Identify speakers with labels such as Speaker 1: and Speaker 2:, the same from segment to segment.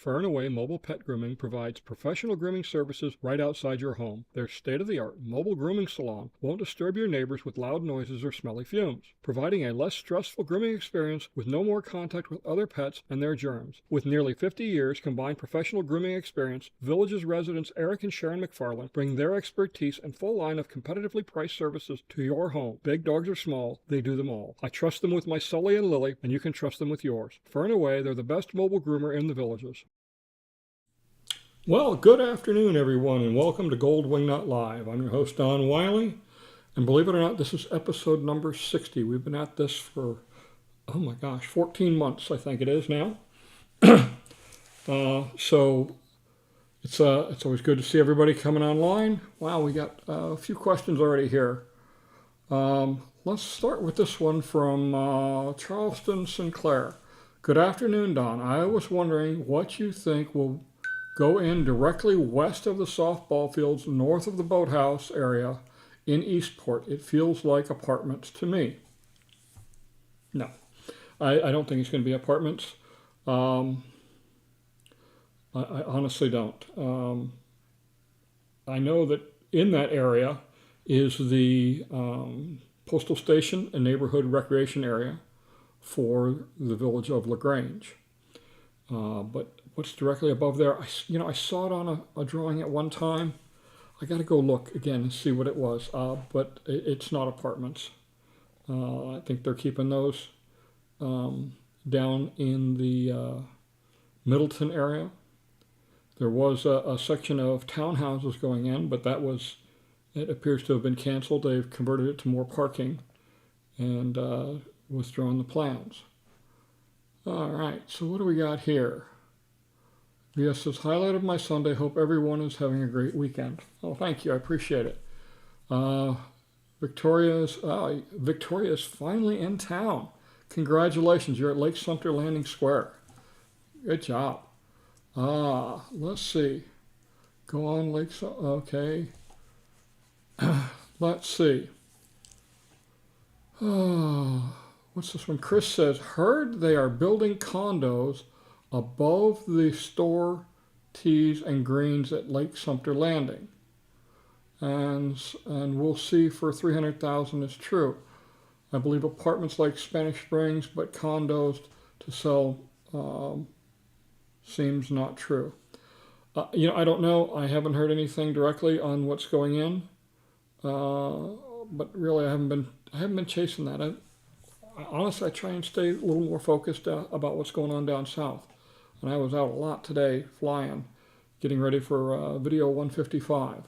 Speaker 1: Far and Away Mobile Pet Grooming provides professional grooming services right outside your home. Their state-of-the-art mobile grooming salon won't disturb your neighbors with loud noises or smelly fumes, providing a less stressful grooming experience with no more contact with other pets and their germs. With nearly 50 years combined professional grooming experience, Village's residents Eric and Sharon McFarland bring their expertise and full line of competitively priced services to your home. Big dogs or small, they do them all. I trust them with my Sully and Lily, and you can trust them with yours. Far and Away, they're the best mobile groomer in the Villages. Well, good afternoon, everyone, and welcome to Gold Wingnut Live. I'm your host, Don Wiley, and believe it or not, this is episode number 60. We've been at this for, 14 months, I think it is now. So it's always good to see everybody coming online. Wow, we got a few questions already here. Let's start with this one from Charleston Sinclair. Good afternoon, Don. I was wondering what you think will go in directly west of the softball fields, north of the boathouse area in Eastport. It feels like apartments to me. No, I don't think it's going to be apartments. I honestly don't. I know that in that area is the postal station and neighborhood recreation area for the village of LaGrange. But what's directly above there? I saw it on a drawing at one time. I got to go look again and see what it was. But it's not apartments. I think they're keeping those down in the Middleton area. There was a section of townhouses going in, but it appears to have been canceled. They've converted it to more parking and withdrawn the plans. All right, so what do we got here? Yes, says, highlight of my Sunday. Hope everyone is having a great weekend. Oh, thank you. I appreciate it. Victoria's finally in town. Congratulations. You're at Lake Sumter Landing Square. Good job. Let's see. Go on, Lake Sumter. Okay. Let's see. What's this one? Chris says, heard they are building condos above the store tees and greens at Lake Sumter Landing. And we'll see for $300,000 is true. I believe apartments like Spanish Springs, but condos to sell seems not true. I don't know. I haven't heard anything directly on what's going in. But really, I haven't been chasing that. Honestly, I try and stay a little more focused about what's going on down south. And I was out a lot today flying, getting ready for video 155.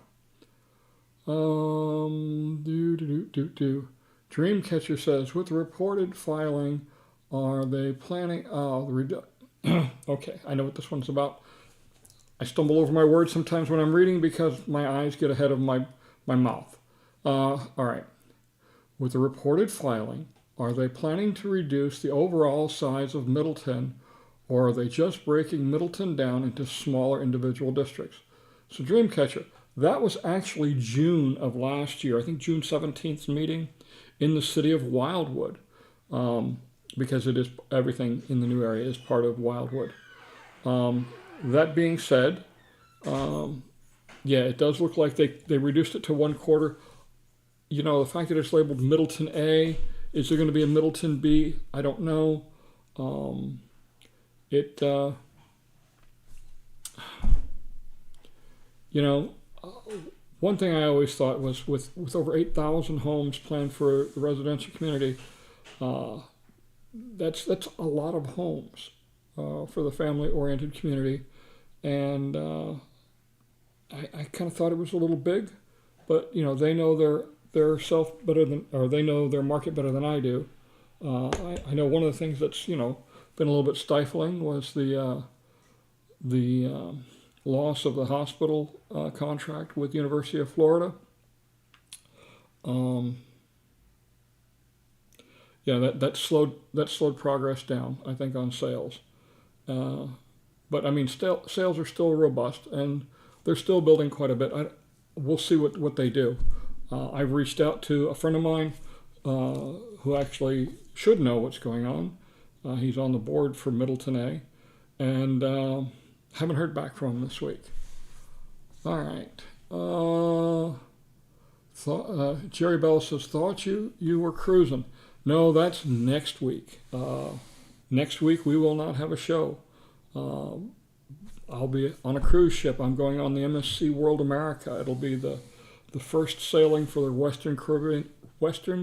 Speaker 1: Dreamcatcher says, with reported filing, are they planning? Okay, I know what this one's about. I stumble over my words sometimes when I'm reading because my eyes get ahead of my mouth. All right. With the reported filing, are they planning to reduce the overall size of Middleton, or are they just breaking Middleton down into smaller individual districts? So Dreamcatcher, that was actually June of last year, I think June 17th meeting in the city of Wildwood, because it is everything in the new area is part of Wildwood. That being said, it does look like they reduced it to 1/4. The fact that it's labeled Middleton A, is there going to be a Middleton B? I don't know. One thing I always thought was with over 8,000 homes planned for the residential community, that's a lot of homes for the family-oriented community, and I kind of thought it was a little big, but they know their self better than, or they know their market better than I do. I know one of the things that's been a little bit stifling was the loss of the hospital contract with the University of Florida. That slowed progress down, I think, on sales. But I mean, sales are still robust, and they're still building quite a bit. We'll see what they do. I've reached out to a friend of mine who actually should know what's going on. He's on the board for Middleton A, and Haven't heard back from him this week. All right. Jerry Bell says, thought you were cruising. No, that's next week. Next week we will not have a show. I'll be on a cruise ship. I'm going on the MSC World America. It'll be the first sailing for the Western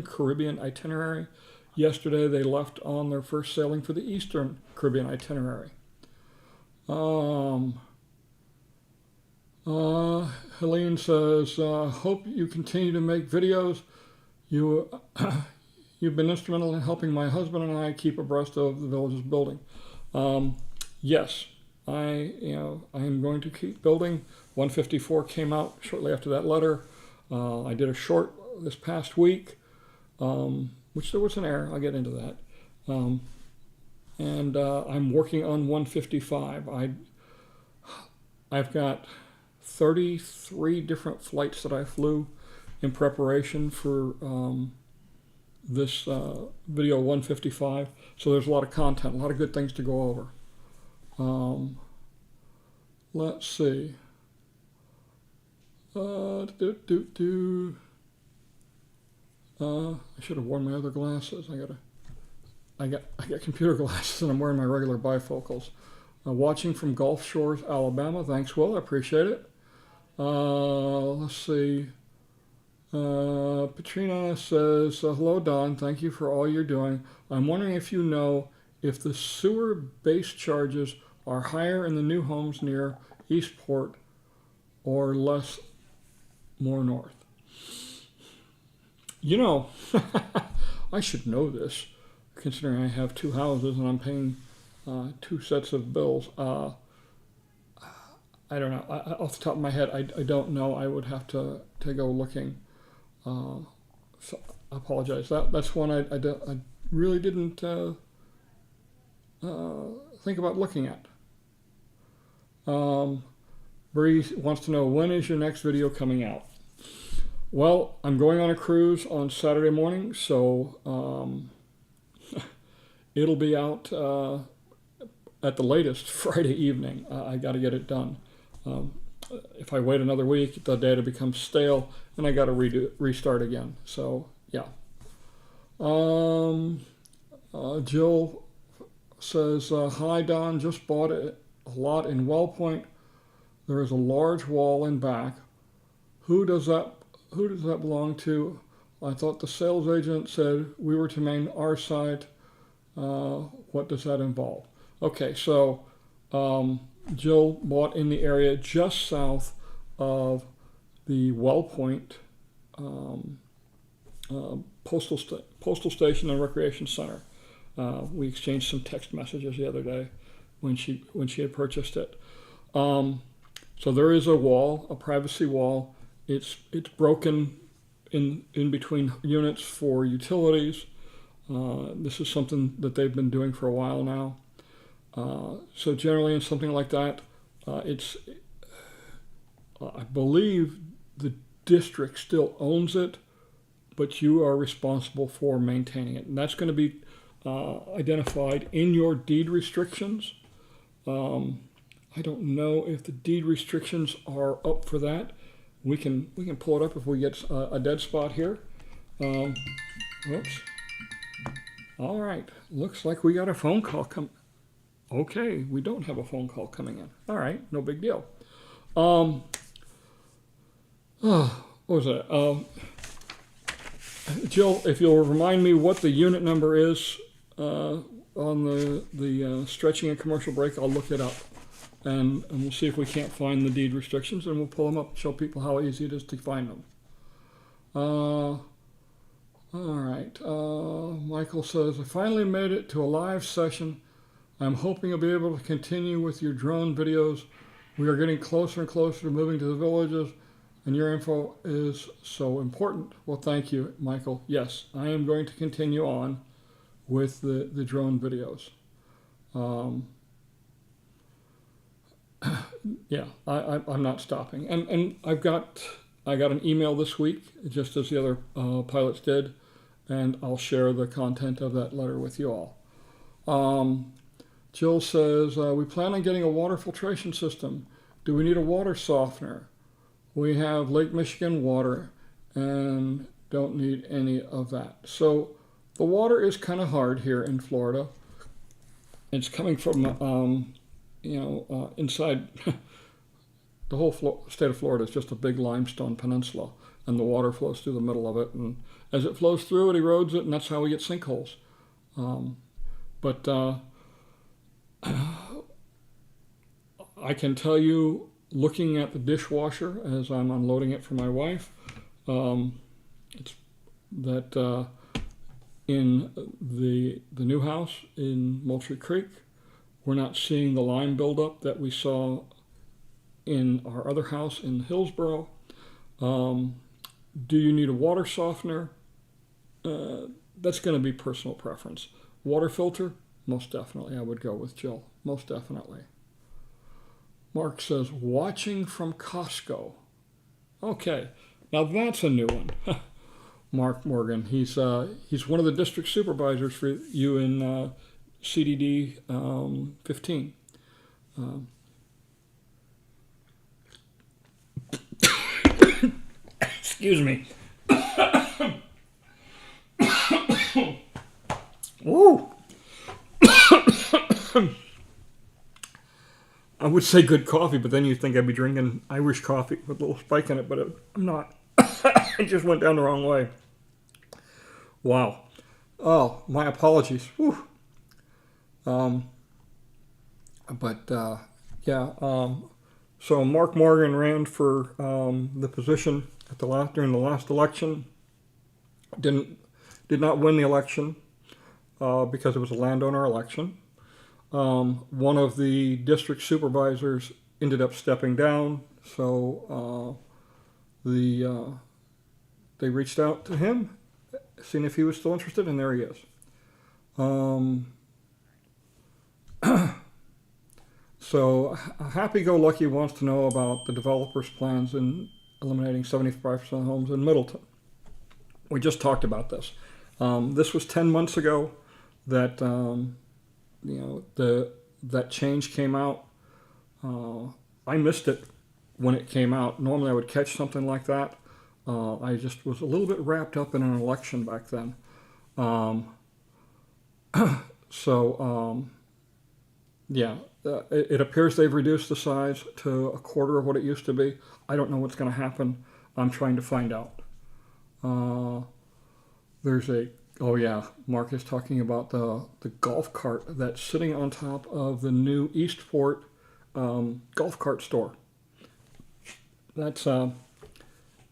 Speaker 1: Caribbean itinerary. Yesterday they left on their first sailing for the Eastern Caribbean itinerary. Helene says, hope you continue to make videos. You've been instrumental in helping my husband and I keep abreast of the village's building. Yes, I am going to keep building. 154 came out shortly after that letter. I did a short this past week, which there was an error. I'll get into that. And I'm working on 155. I've got 33 different flights that I flew in preparation for this video 155. So there's a lot of content, a lot of good things to go over. Let's see. I should have worn my other glasses. I got computer glasses and I'm wearing my regular bifocals. Watching from Gulf Shores, Alabama. Thanks, Will. I appreciate it. Let's see. Patrina says, hello, Don. Thank you for all you're doing. I'm wondering if you know if the sewer base charges are higher in the new homes near Eastport or less more north. You know, I should know this, considering I have two houses and I'm paying two sets of bills. I don't know. Off the top of my head, I don't know. I would have to go looking. So I apologize. That's one I really didn't think about looking at. Bree wants to know, when is your next video coming out? Well, I'm going on a cruise on Saturday morning, so it'll be out at the latest Friday evening. I got to get it done. If I wait another week, the data becomes stale, and I got to restart again. So yeah. Jill says, "Hi Don, just bought a lot in Wellpoint. There is a large wall in back. Who does that belong to? I thought the sales agent said we were to main our site. What does that involve?" Okay, so Jill bought in the area just south of the Wellpoint postal station and recreation center. We exchanged some text messages the other day when she had purchased it. So there is a wall, a privacy wall. It's broken in between units for utilities. This is something that they've been doing for a while now. So generally in something like that, I believe the district still owns it, but you are responsible for maintaining it. And that's going to be identified in your deed restrictions. I don't know if the deed restrictions are up for that. We can pull it up if we get a dead spot here. Whoops. All right, looks like we got a phone call come. Okay, we don't have a phone call coming in. All right, no big deal. What was that? Jill, if you'll remind me what the unit number is on the stretching and commercial break, I'll look it up. And we'll see if we can't find the deed restrictions, and we'll pull them up and show people how easy it is to find them. All right. Michael says, I finally made it to a live session. I'm hoping you'll be able to continue with your drone videos. We are getting closer and closer to moving to the villages, and your info is so important. Well, thank you, Michael. Yes, I am going to continue on with the drone videos. Yeah, I'm not stopping. And I got an email this week, just as the other pilots did, and I'll share the content of that letter with you all. Jill says, we plan on getting a water filtration system. Do we need a water softener? We have Lake Michigan water and don't need any of that. So the water is kind of hard here in Florida. It's coming from, inside the whole state of Florida is just a big limestone peninsula, and the water flows through the middle of it. And as it flows through, it erodes it, and that's how we get sinkholes. But I can tell you, looking at the dishwasher as I'm unloading it for my wife, it's that in the new house in Moultrie Creek, we're not seeing the lime buildup that we saw in our other house in Hillsborough. Do you need a water softener? That's going to be personal preference. Water filter? Most definitely. I would go with Jill. Most definitely. Mark says, watching from Costco. Okay, now that's a new one. Mark Morgan. He's one of the district supervisors for you in CDD 15. Excuse me. Woo! I would say good coffee, but then you think I'd be drinking Irish coffee with a little spike in it, but I'm not. It just went down the wrong way. Wow. Oh, my apologies. Whew. So Mark Morgan ran for the position at during the last election. Did not win the election because it was a landowner election. One of the district supervisors ended up stepping down, so they reached out to him, seeing if he was still interested, and there he is. So Happy-Go-Lucky wants to know about the developer's plans in eliminating 75% of homes in Middleton. We just talked about this. This was 10 months ago that that change came out. I missed it when it came out. Normally I would catch something like that. I just was a little bit wrapped up in an election back then. It appears they've reduced the size to a quarter of what it used to be. I don't know what's going to happen. I'm trying to find out. Mark is talking about the golf cart that's sitting on top of the new Eastport golf cart store. That's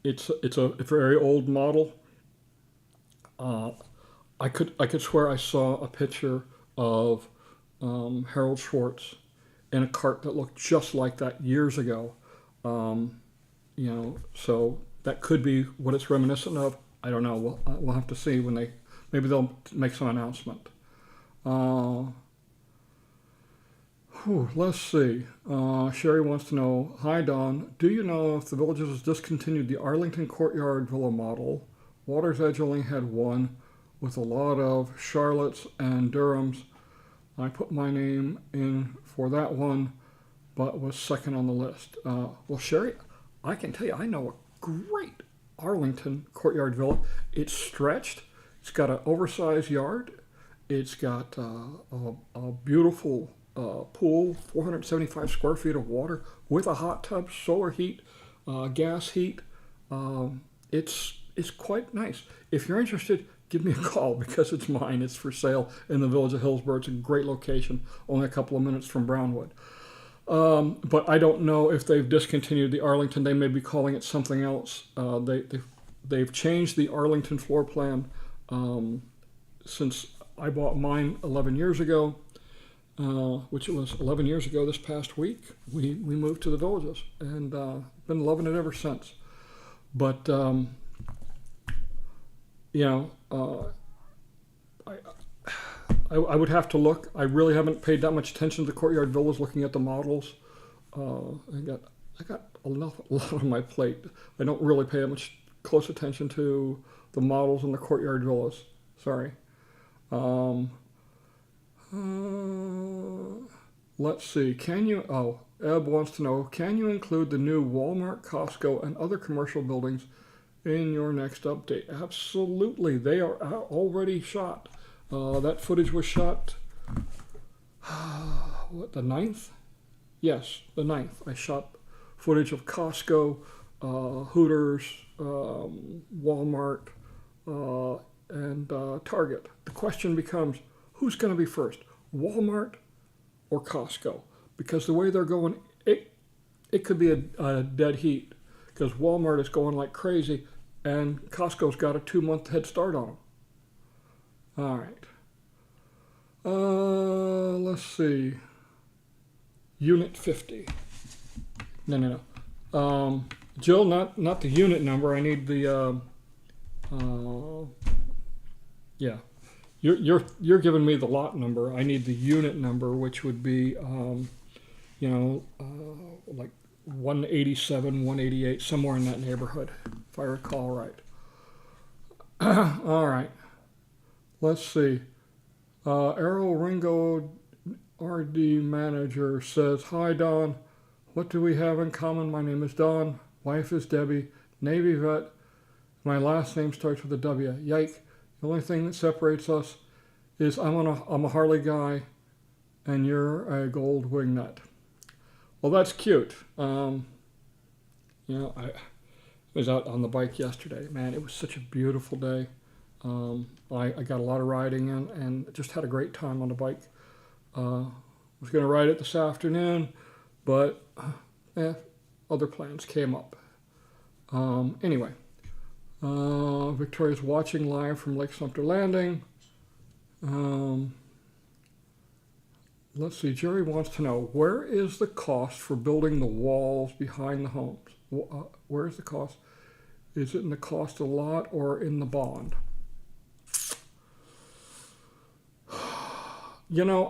Speaker 1: it's a very old model. I could swear I saw a picture of Harold Schwartz in a cart that looked just like that years ago. So that could be what it's reminiscent of. I don't know. We'll have to see when maybe they'll make some announcement. Let's see. Sherry wants to know, hi Don, do you know if the Villages has discontinued the Arlington Courtyard Villa model? Water's Edge only had one with a lot of Charlottes and Durhams. I put my name in for that one, but was second on the list. Well, Sherry, I can tell you, I know a great Arlington Courtyard Villa. It's stretched. It's got an oversized yard. It's got a beautiful pool, 475 square feet of water with a hot tub, solar heat, gas heat. It's quite nice. If you're interested, give me a call because it's mine. It's for sale in the Village of Hillsborough. It's a great location, only a couple of minutes from Brownwood. But I don't know if they've discontinued the Arlington. They may be calling it something else. They've changed the Arlington floor plan since I bought mine 11 years ago, which it was 11 years ago this past week. We moved to the Villages and been loving it ever since. But I would have to look. I really haven't paid that much attention to the Courtyard Villas looking at the models. I got a lot on my plate. I don't really pay that much close attention to the models in the Courtyard Villas. Sorry. Let's see. Eb wants to know, can you include the new Walmart, Costco, and other commercial buildings in your next update? Absolutely. They are already shot. That footage was shot, the 9th? Yes, the 9th. I shot footage of Costco, Hooters, Walmart, and Target. The question becomes, who's going to be first, Walmart or Costco? Because the way they're going, it could be a dead heat, because Walmart is going like crazy and Costco's got a 2-month head start on them. All right. Let's see. Unit 50. No. Jill, not the unit number. I need the. Yeah. You're giving me the lot number. I need the unit number, which would be, like 187, 188, somewhere in that neighborhood, if I recall right. All right. Let's see. Errol Ringo, RD manager, says, "Hi, Don. What do we have in common? My name is Don. Wife is Debbie. Navy vet. My last name starts with a W. Yike. The only thing that separates us is I'm a Harley guy, and you're a gold wingnut." Well, that's cute. I was out on the bike yesterday. Man, it was such a beautiful day. I got a lot of riding in and just had a great time on the bike. Was going to ride it this afternoon, but other plans came up. Anyway, Victoria's watching live from Lake Sumter Landing. Let's see, Jerry wants to know, where is the cost for building the walls behind the homes? Where is the cost? Is it in the cost of the lot or in the bond?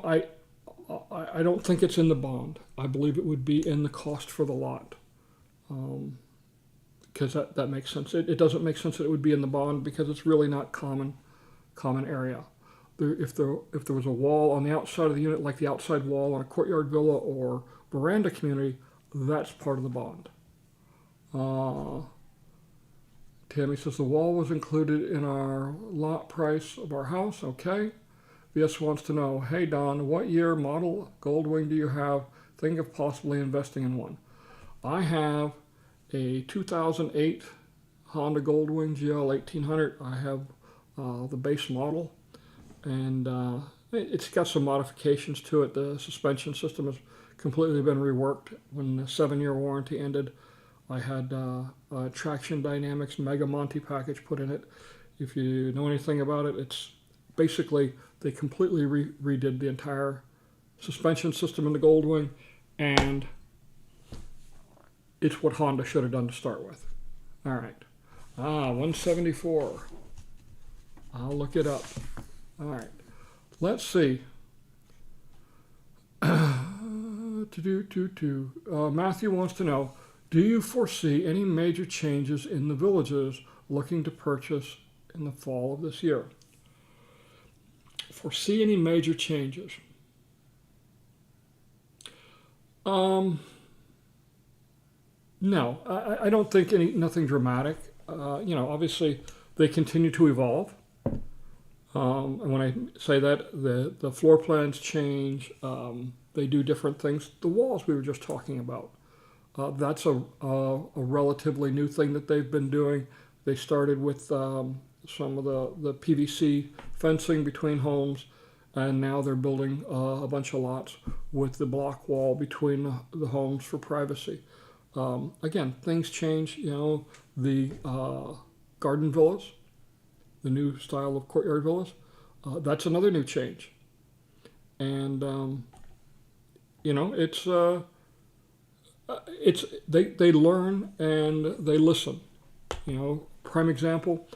Speaker 1: I don't think it's in the bond. I believe it would be in the cost for the lot. Because that makes sense. It doesn't make sense that it would be in the bond because it's really not common area. If there was a wall on the outside of the unit, like the outside wall on a courtyard villa or veranda community, that's part of the bond. Tammy says the wall was included in our lot price of our house. Okay. VS wants to know, hey Don, what year model Goldwing do you have? Think of possibly investing in one. I have a 2008 Honda Goldwing GL 1800. I have the base model, and it's got some modifications to it. The suspension system has completely been reworked. When the 7-year warranty ended, I had Traction Dynamics Mega Monty package put in it. If you know anything about it, it's basically they completely redid the entire suspension system in the Goldwing, and it's what Honda should have done to start with. All right. 174. I'll look it up. All right. Let's see. Matthew wants to know, do you foresee any major changes in the villages looking to purchase in the fall of this year? Foresee any major changes? No, I don't think nothing dramatic. Obviously they continue to evolve. And when I say that, the floor plans change. They do different things. The walls we were just talking about. That's a relatively new thing that they've been doing. They started with some of the PVC fencing between homes, and now they're building a bunch of lots with the block wall between the homes for privacy. Again, things change. The garden villas, the new style of courtyard villas, that's another new change. And they learn and they listen. Prime example,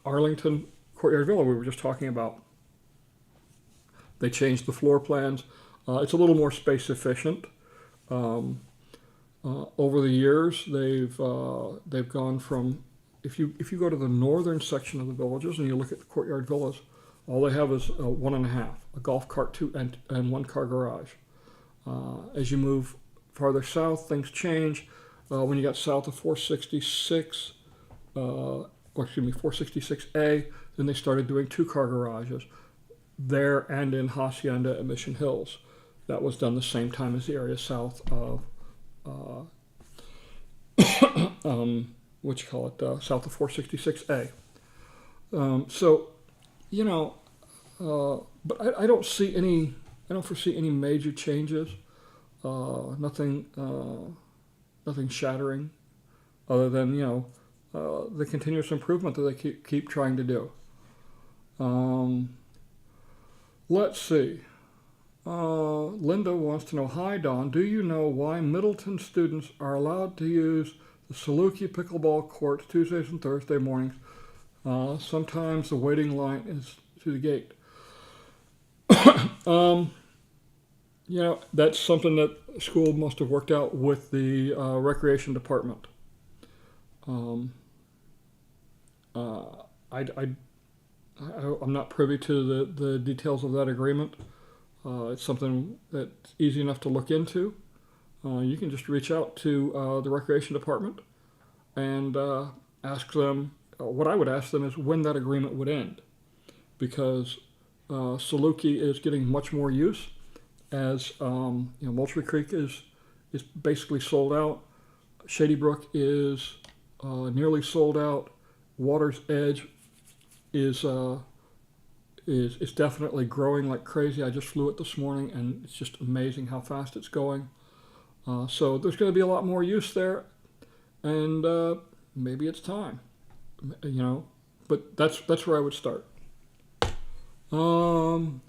Speaker 1: Arlington Courtyard Villa we were just talking about. They changed the floor plans. It's a little more space efficient. Over the years, they've gone from, if you go to the northern section of the villages and you look at the courtyard villas, All they have is 1.5, a golf cart, and 1-car garage. As you move farther south, things change. When you got south of 466A, then they started doing 2-car garages there and in Hacienda and Mission Hills. That was done the same time as the area south of, south of 466A. So, but I don't foresee any major changes. Nothing shattering, other than the continuous improvement that they keep trying to do. Let's see. Linda wants to know, hi Don, do you know why Middleton students are allowed to use the Saluki pickleball courts Tuesdays and Thursday mornings? Sometimes the waiting line is to the gate. That's something that school must have worked out with the recreation department. I'm not privy to the details of that agreement. It's something that's easy enough to look into. You can just reach out to the recreation department and ask them. What I would ask them is when that agreement would end, because Saluki is getting much more use, as Moultrie Creek is basically sold out. Shady Brook is nearly sold out. Water's Edge is definitely growing like crazy. I just flew it this morning, and it's just amazing how fast it's going. So there's going to be a lot more use there, and maybe it's time, But that's where I would start. Sounds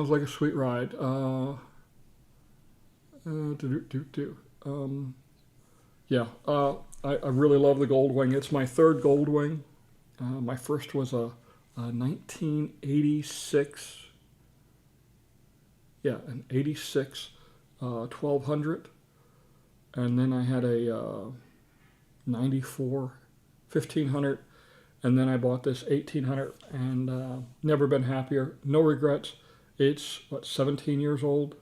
Speaker 1: like a sweet ride. I really love the Goldwing. It's my third Goldwing. My first was a 1986. Yeah, an 86 1200, and then I had a 94 1500, and then I bought this 1800, and never been happier. No regrets. It's 17 years old.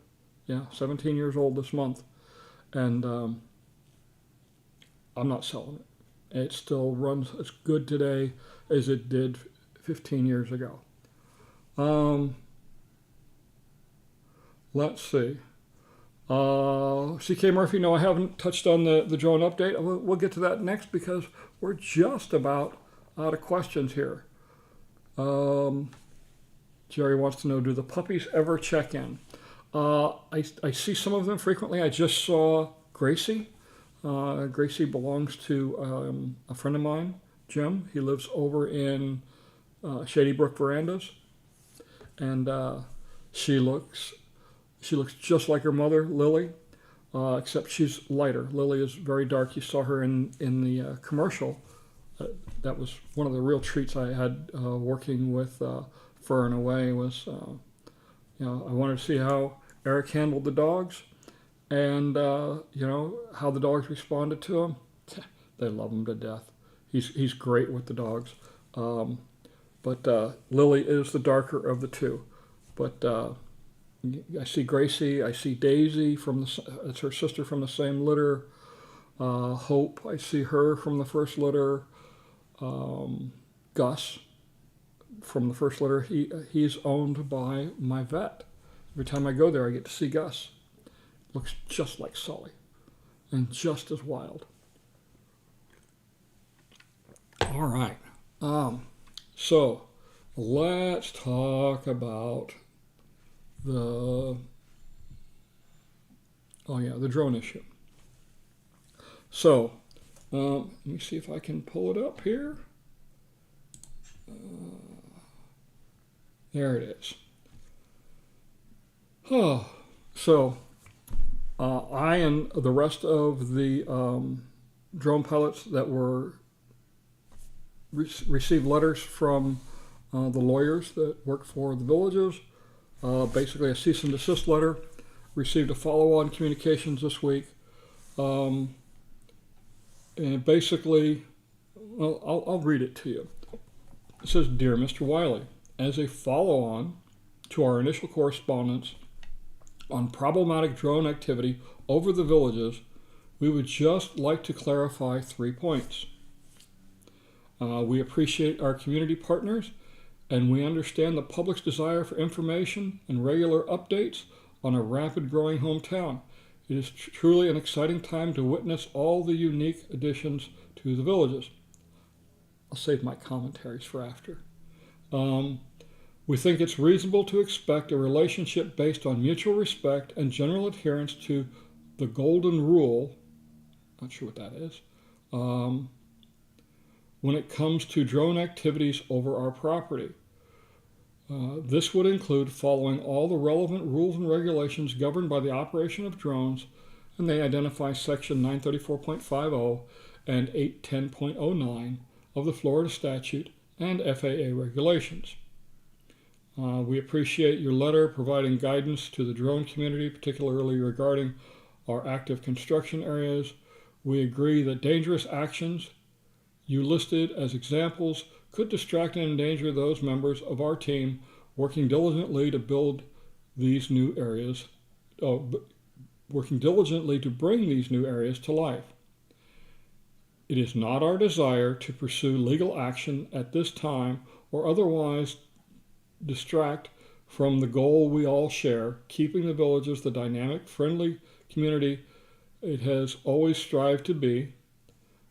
Speaker 1: Yeah, 17 years old this month, and I'm not selling it. It still runs as good today as it did 15 years ago. Let's see. C.K. Murphy, no, I haven't touched on the drone update. We'll get to that next because we're just about out of questions here. Jerry wants to know, do the puppies ever check in? I see some of them frequently. I just saw Gracie. Gracie belongs to a friend of mine, Jim. He lives over in Shady Brook Verandas, and she looks just like her mother, Lily, except she's lighter. Lily is very dark. You saw her in the commercial. That was one of the real treats I had working with Fur and Away. Was I wanted to see how Eric handled the dogs, and how the dogs responded to him. They love him to death. He's great with the dogs. But Lily is the darker of the two. But I see Gracie. I see Daisy it's her sister from the same litter. Hope, I see her from the first litter. Gus from the first litter. He's owned by my vet. Every time I go there, I get to see Gus. Looks just like Sully, and just as wild. All right. So let's talk about the drone issue. So let me see if I can pull it up here. There it is. So I and the rest of the drone pilots that were received letters from the lawyers that work for the villages, basically a cease and desist letter, received a follow-on communications this week, and basically, well, I'll read it to you. It says, "Dear Mr. Wiley, as a follow-on to our initial correspondence on problematic drone activity over the villages, we would just like to clarify 3 points. We appreciate our community partners, and we understand the public's desire for information and regular updates on a rapid growing hometown. It is truly an exciting time to witness all the unique additions to the villages. I'll save my commentaries for after. We think it's reasonable to expect a relationship based on mutual respect and general adherence to the golden rule, not sure what that is, when it comes to drone activities over our property. This would include following all the relevant rules and regulations governed by the operation of drones, and they identify Section 934.50 and 810.09 of the Florida statute and FAA regulations. We appreciate your letter providing guidance to the drone community, particularly regarding our active construction areas. We agree that dangerous actions you listed as examples could distract and endanger those members of our team working diligently to build these new areas, working diligently to bring these new areas to life. It is not our desire to pursue legal action at this time or otherwise distract from the goal we all share, keeping the villages the dynamic, friendly community it has always strived to be.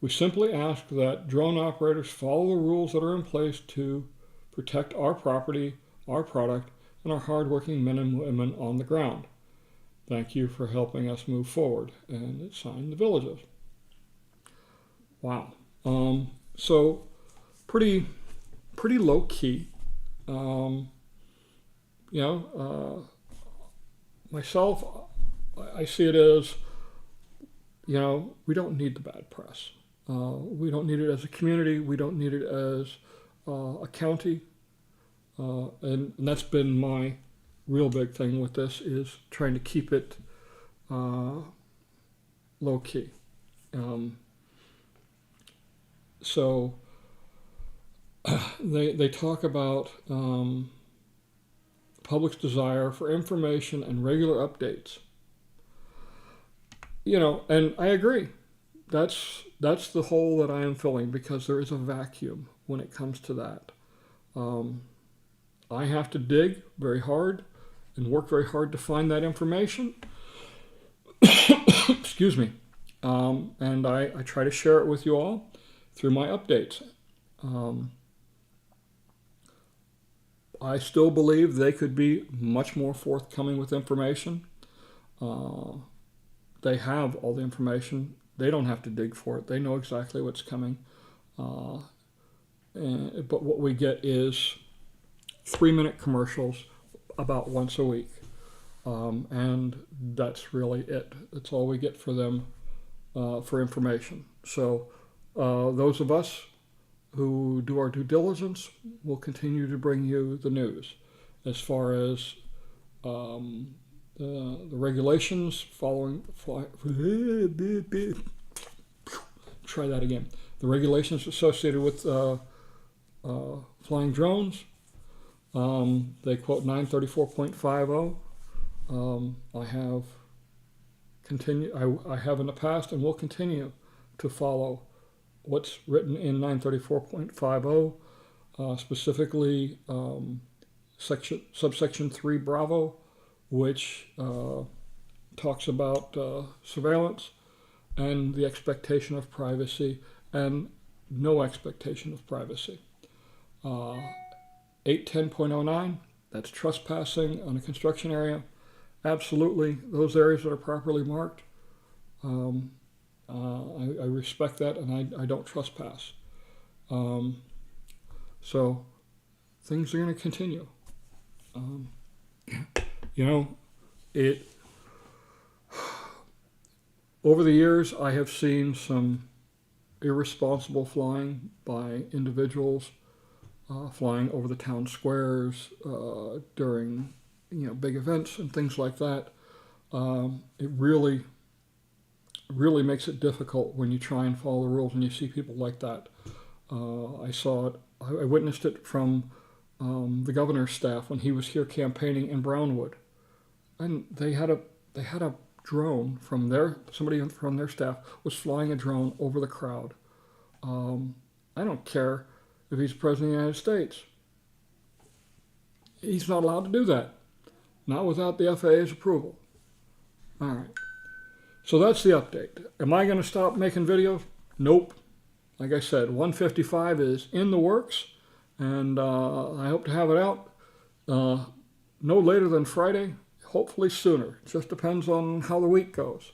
Speaker 1: We simply ask that drone operators follow the rules that are in place to protect our property, our product, and our hardworking men and women on the ground. Thank you for helping us move forward. And it's signed the villages. Wow. So pretty low key. Myself, I see it as, we don't need the bad press. We don't need it as a community. We don't need it as a county. And that's been my real big thing with this, is trying to keep it low key. So they talk about public's desire for information and regular updates. And I agree. That's the hole that I am filling, because there is a vacuum when it comes to that. I have to dig very hard and work very hard to find that information. Excuse me. And I try to share it with you all through my updates. I still believe they could be much more forthcoming with information. They have all the information. They don't have to dig for it. They know exactly what's coming. But what we get is 3-minute commercials about once a week. And that's really it. That's all we get for them for information. So those of us who do our due diligence will continue to bring you the news as far as the regulations try that again. The regulations associated with flying drones. They quote 934.50. I have in the past and will continue to follow what's written in 934.50, specifically subsection 3 Bravo, which talks about surveillance and the expectation of privacy and no expectation of privacy. 810.09, that's trespassing on a construction area. Absolutely, those areas that are properly marked, I respect that, and I don't trespass. So things are going to continue. Over the years, I have seen some irresponsible flying by individuals, flying over the town squares during big events and things like that. It really makes it difficult when you try and follow the rules and you see people like that. I saw it. I witnessed it from the governor's staff when he was here campaigning in Brownwood, and they had a drone from somebody from their staff was flying a drone over the crowd. I don't care if he's president of the United States. He's not allowed to do that. Not without the FAA's approval. All right. So that's the update. Am I going to stop making videos? Nope. Like I said, 155 is in the works, and I hope to have it out no later than Friday, hopefully sooner. It just depends on how the week goes.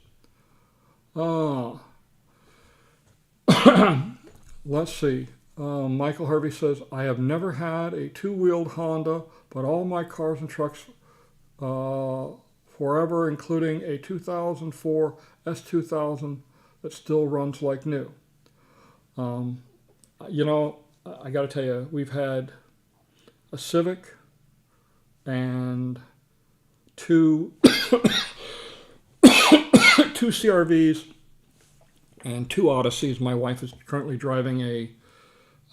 Speaker 1: Let's see. Michael Harvey says, I have never had a two-wheeled Honda, but all my cars and trucks forever, including a 2004 S2000 that still runs like new. You know, I got to tell you, we've had a Civic and two CRVs and two Odysseys. My wife is currently driving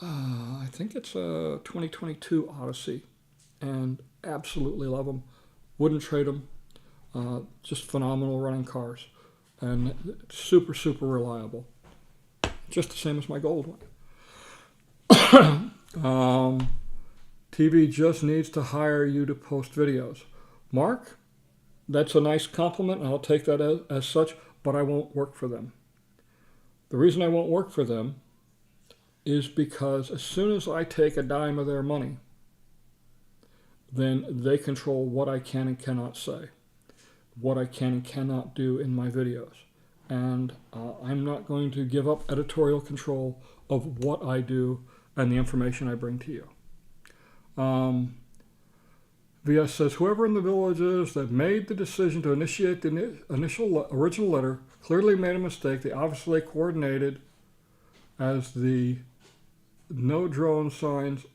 Speaker 1: I think it's a 2022 Odyssey, and absolutely love them. Wouldn't trade them. Just phenomenal running cars, and super, super reliable. Just the same as my gold one. TV just needs to hire you to post videos. Mark, that's a nice compliment, and I'll take that as such, but I won't work for them. The reason I won't work for them is because as soon as I take a dime of their money, then they control what I can and cannot say, what I can and cannot do in my videos. And I'm not going to give up editorial control of what I do and the information I bring to you. VS says, whoever in the village is that made the decision to initiate the original letter clearly made a mistake. They obviously coordinated as the no drone signs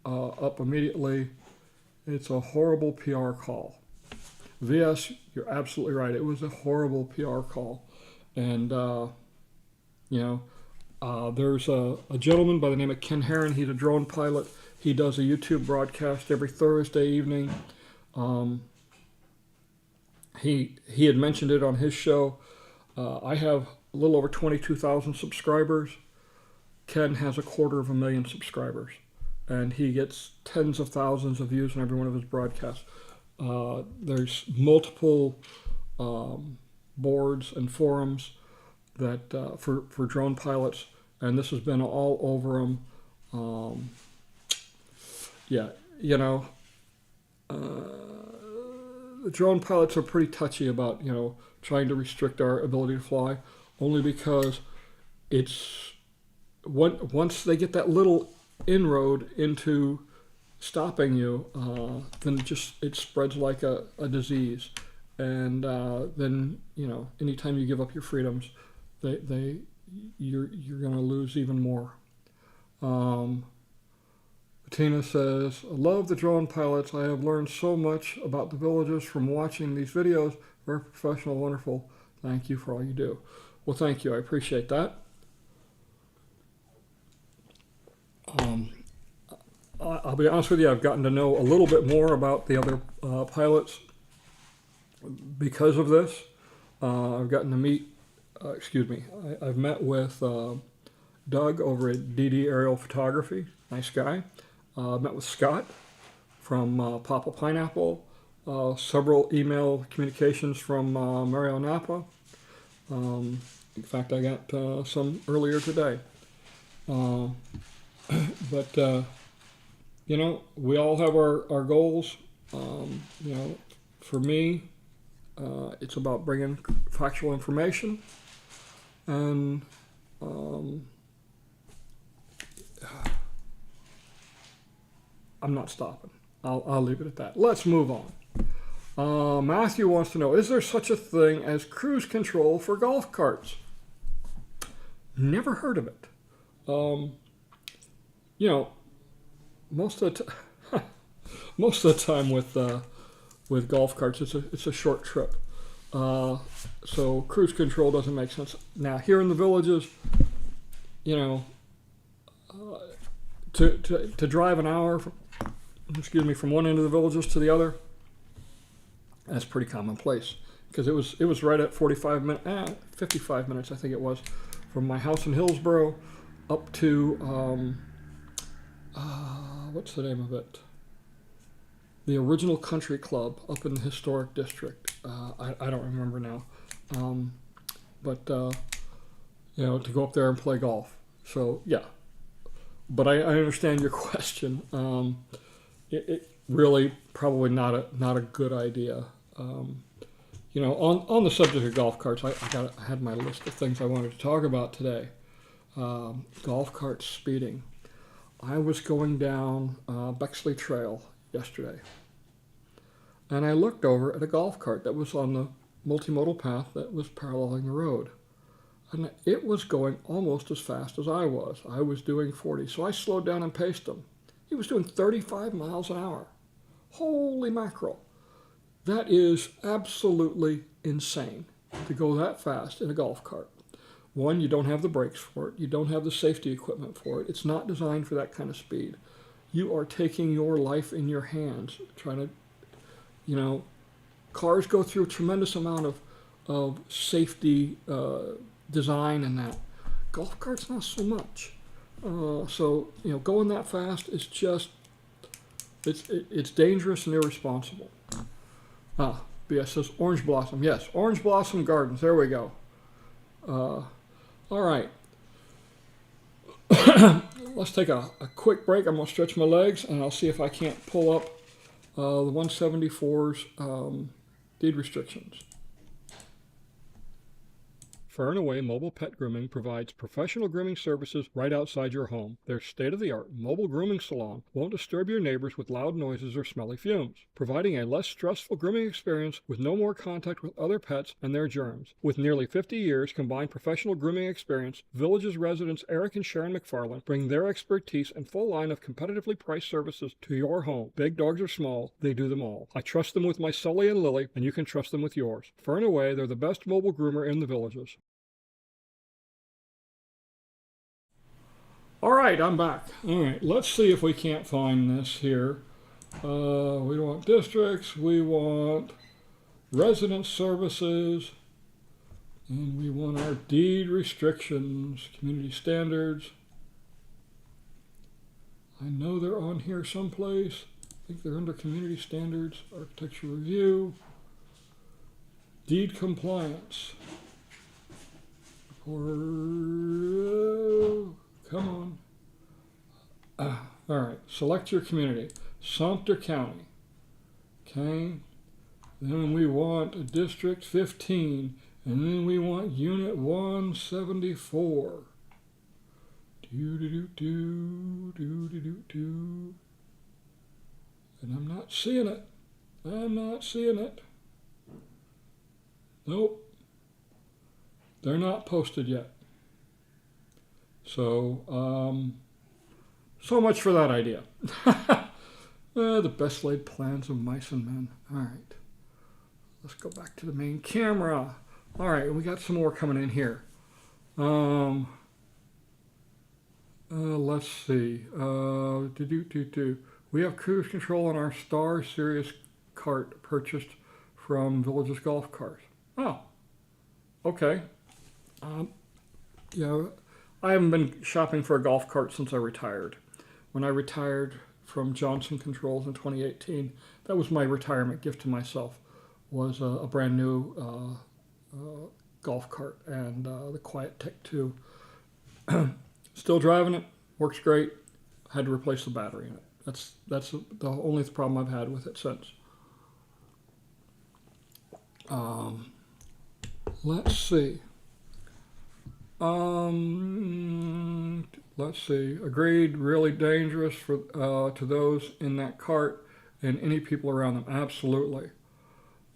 Speaker 1: up immediately. It's a horrible PR call. VS, you're absolutely right. It was a horrible PR call. And, there's a gentleman by the name of Ken Herron. He's a drone pilot. He does a YouTube broadcast every Thursday evening. He had mentioned it on his show. I have a little over 22,000 subscribers. Ken has 250,000 subscribers, and he gets tens of thousands of views on every one of his broadcasts. There's multiple boards and forums that for drone pilots, and this has been all over them. The drone pilots are pretty touchy about trying to restrict our ability to fly, only because it's once they get that little inroad into stopping you, then it spreads like a disease, and then anytime you give up your freedoms, you're going to lose even more. Tina says, I love the drone pilots. I have learned so much about the villages from watching these videos. Very professional, wonderful. Thank you for all you do. Well, thank you. I appreciate that. I'll be honest with you, I've gotten to know a little bit more about the other pilots because of this. I've gotten to meet, I've met with Doug over at DD Aerial Photography, nice guy. Met with Scott from Papa Pineapple, several email communications from Mario Napa. In fact, I got some earlier today. But we all have our goals. For me, it's about bringing factual information, and I'm not stopping. I'll leave it at that. Let's move on. Matthew wants to know, is there such a thing as cruise control for golf carts? Never heard of it. Most of the time with golf carts, it's a short trip. So cruise control doesn't make sense. Now here in the villages, to drive an hour from one end of the villages to the other, that's pretty commonplace. Because it was right at 55 minutes, I think it was, from my house in Hillsboro up to, what's the name of it? The original country club up in the historic district. I don't remember now. But to go up there and play golf. So, yeah. But I understand your question. It really probably not a good idea. On the subject of golf carts, I had my list of things I wanted to talk about today. Golf cart speeding. I was going down Bexley Trail yesterday, and I looked over at a golf cart that was on the multimodal path that was paralleling the road, and it was going almost as fast as I was. I was doing 40, so I slowed down and paced him. He was doing 35 miles an hour. Holy mackerel. That is absolutely insane to go that fast in a golf cart. One, you don't have the brakes for it. You don't have the safety equipment for it. It's not designed for that kind of speed. You are taking your life in your hands, trying to, cars go through a tremendous amount of safety design and that. Golf carts, not so much. Going that fast is just, it's dangerous and irresponsible. BS says Orange Blossom. Yes, Orange Blossom Gardens. There we go. All right. Let's take a quick break. I'm going to stretch my legs, and I'll see if I can't pull up the 174's deed restrictions. Far and Away Mobile Pet Grooming provides professional grooming services right outside your home. Their state-of-the-art mobile grooming salon won't disturb your neighbors with loud noises or smelly fumes, providing a less stressful grooming experience with no more contact with other pets and their germs. With nearly 50 years combined professional grooming experience, Village's residents Eric and Sharon McFarland bring their expertise and full line of competitively priced services to your home. Big dogs or small, they do them all. I trust them with my Sully and Lily, and you can trust them with yours. Far and Away, they're the best mobile groomer in the Villages. All right, I'm back. All right, let's see if we can't find this here. We don't want districts, we want resident services, and we want our deed restrictions, community standards. I know they're on here someplace. I think they're under community standards, architecture review, deed compliance. Come on. All right, select your community. Sumter County. Okay. Then we want District 15. And then we want Unit 174. Do. And I'm not seeing it. Nope. They're not posted yet. So, so much for that idea. The best laid plans of mice and men. All right. Let's go back to the main camera. All right, we got some more coming in here. Let's see. We have cruise control on our Star Series cart purchased from Villages Golf Cars. Oh, okay. I haven't been shopping for a golf cart since I retired. When I retired from Johnson Controls in 2018, that was my retirement gift to myself, was a brand new golf cart and the Quiet Tech 2. Still driving it, works great. Had to replace the battery in it. That's the only problem I've had with it since. Let's see. Let's see. Agreed. Really dangerous for to those in that cart and any people around them. Absolutely.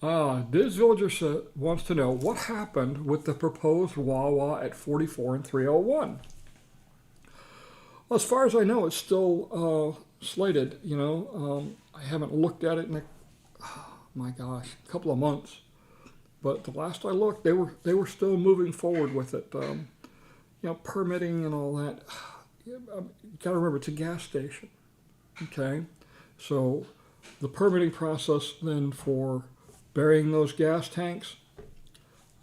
Speaker 1: This villager wants to know what happened with the proposed Wawa at 44 and 301. Well, as far as I know, it's still slated. I haven't looked at it in a couple of months. But the last I looked, they were still moving forward with it. Permitting and all that. You got to remember, it's a gas station. Okay, So the permitting process then for burying those gas tanks,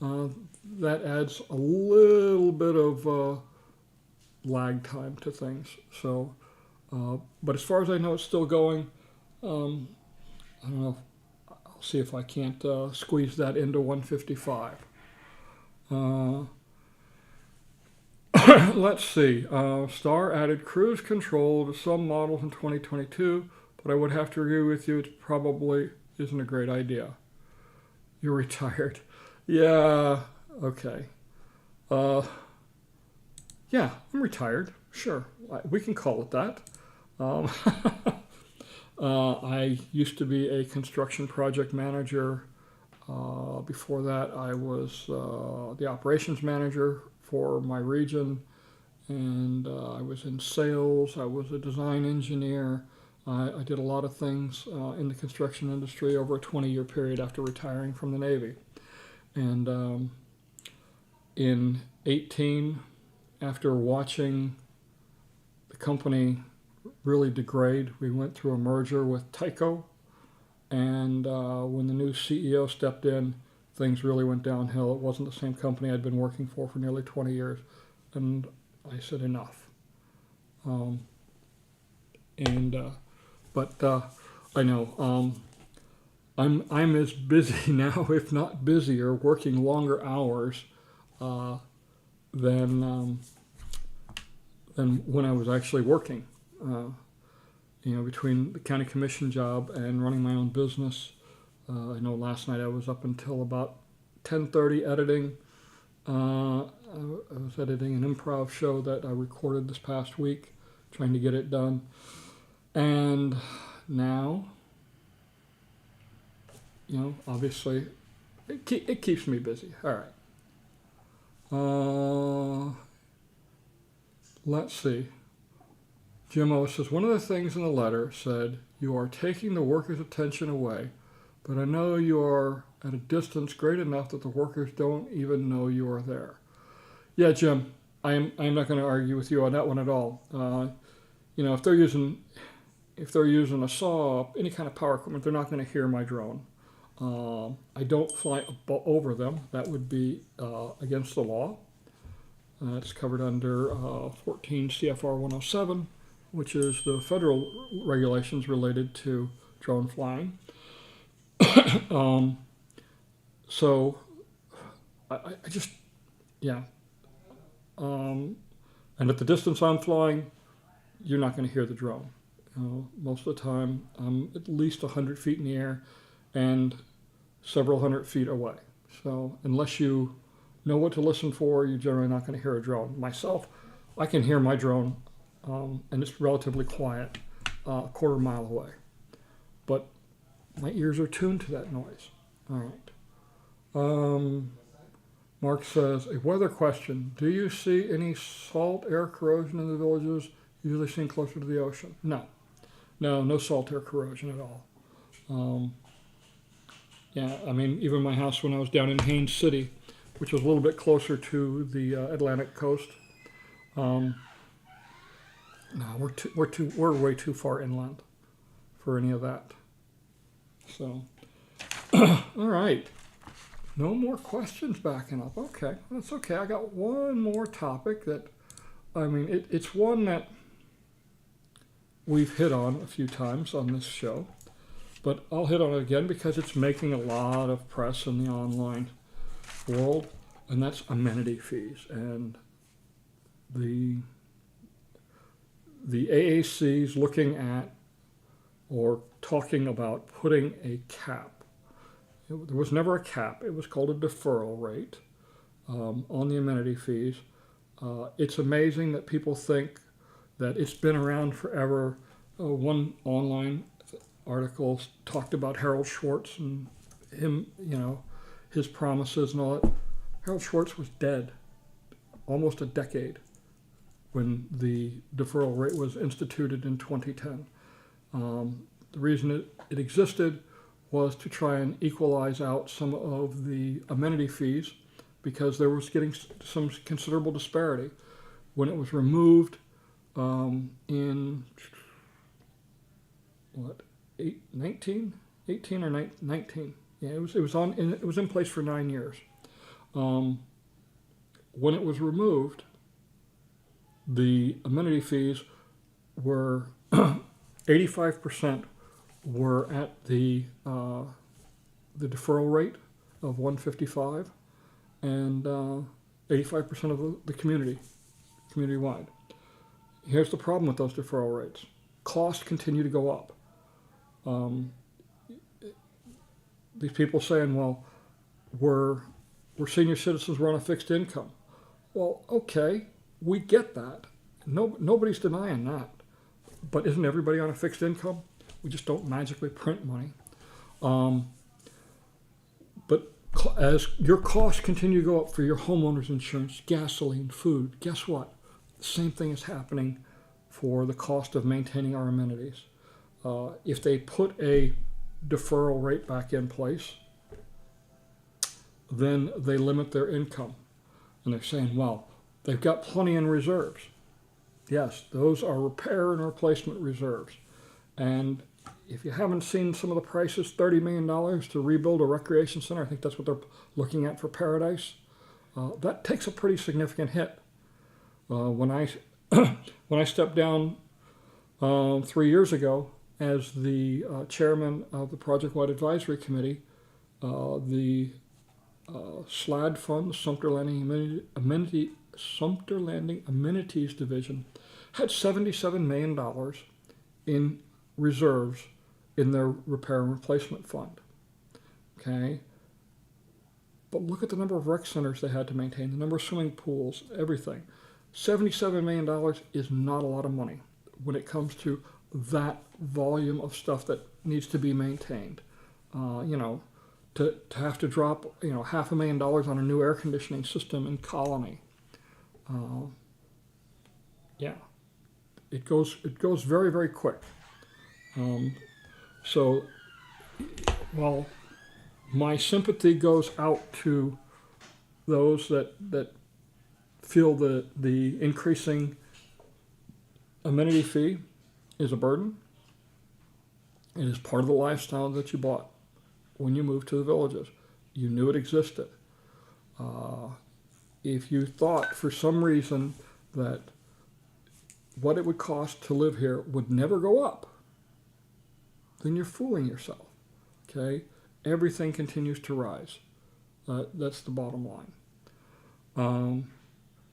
Speaker 1: that adds a little bit of lag time to things. So, but as far as I know, it's still going. I don't know. I'll see if I can't squeeze that into 155. Let's see. Star added cruise control to some models in 2022, but I would have to agree with you. It probably isn't a great idea. You're retired. Yeah. Okay. Yeah, I'm retired. Sure, we can call it that. I used to be a construction project manager. Before that, I was the operations manager for my region, and I was in sales. I was a design engineer. I did a lot of things in the construction industry over a 20-year period after retiring from the Navy. And in 18, after watching the company really degrade, we went through a merger with Tyco, and when the new CEO stepped in, things really went downhill. It wasn't the same company I'd been working for nearly 20 years, and I said enough. But I know I'm as busy now, if not busier, working longer hours than when I was actually working. Between the county commission job and running my own business, I know last night I was up until about 10:30 editing. I was editing an improv show that I recorded this past week, trying to get it done. And now, obviously, it keeps me busy. All right. Let's see. Jim O says, one of the things in the letter said, you are taking the workers' attention away, but I know you are at a distance great enough that the workers don't even know you are there. Yeah, Jim, I'm not going to argue with you on that one at all. If they're using a saw, any kind of power equipment, they're not going to hear my drone. I don't fly over them. That would be against the law. It's covered under 14 CFR 107, which is the federal regulations related to drone flying. So I just, yeah. And at the distance I'm flying, you're not going to hear the drone. Most of the time, I'm at least 100 feet in the air and several hundred feet away. So unless you know what to listen for, you're generally not going to hear a drone. Myself, I can hear my drone, and it's relatively quiet, a quarter mile away. But my ears are tuned to that noise. All right. Mark says, a weather question. Do you see any salt air corrosion in the villages, usually seen closer to the ocean? No salt air corrosion at all. Yeah, I mean, even my house when I was down in Haines City, which was a little bit closer to the Atlantic coast. No, we're way too far inland for any of that. So, all right. No more questions backing up. Okay, that's okay. I got one more topic that, it's one that we've hit on a few times on this show, but I'll hit on it again because it's making a lot of press in the online world, and that's amenity fees. And the AAC's looking at or talking about putting a cap. There was never a cap. It was called a deferral rate on the amenity fees. It's amazing that people think that it's been around forever. One online article talked about Harold Schwartz and him, his promises and all that. Harold Schwartz was dead almost a decade when the deferral rate was instituted in 2010. The reason it existed was to try and equalize out some of the amenity fees because there was getting some considerable disparity. When it was removed in what, 18 or 19. Yeah, it was in place for 9 years. When it was removed, the amenity fees were 85% were at the deferral rate of 155, and 85% of the community wide. Here's the problem with those deferral rates: costs continue to go up. These people saying, "Well, we're senior citizens, we're on a fixed income." Well, okay, we get that. Nobody's denying that. But isn't everybody on a fixed income? We just don't magically print money. But as your costs continue to go up for your homeowner's insurance, gasoline, food, guess what? The same thing is happening for the cost of maintaining our amenities. If they put a deferral rate back in place, then they limit their income. And they're saying, well, they've got plenty in reserves. Yes, those are repair and replacement reserves. And if you haven't seen some of the prices, $30 million to rebuild a recreation center, I think that's what they're looking at for Paradise. That takes a pretty significant hit. When I stepped down 3 years ago as the chairman of the Project-Wide Advisory Committee, the SLAD Fund, Sumter Landing Amenities Division, had $77 million in reserves in their repair and replacement fund. Okay? But look at the number of rec centers they had to maintain, the number of swimming pools, everything. $77 million is not a lot of money when it comes to that volume of stuff that needs to be maintained. To have to drop $500,000 on a new air conditioning system in Colony. It goes very, very quick. So while my sympathy goes out to those that feel the increasing amenity fee is a burden, it is part of the lifestyle that you bought when you moved to the villages. You knew it existed. If you thought for some reason that what it would cost to live here would never go up, then you're fooling yourself. Okay? Everything continues to rise. That's the bottom line.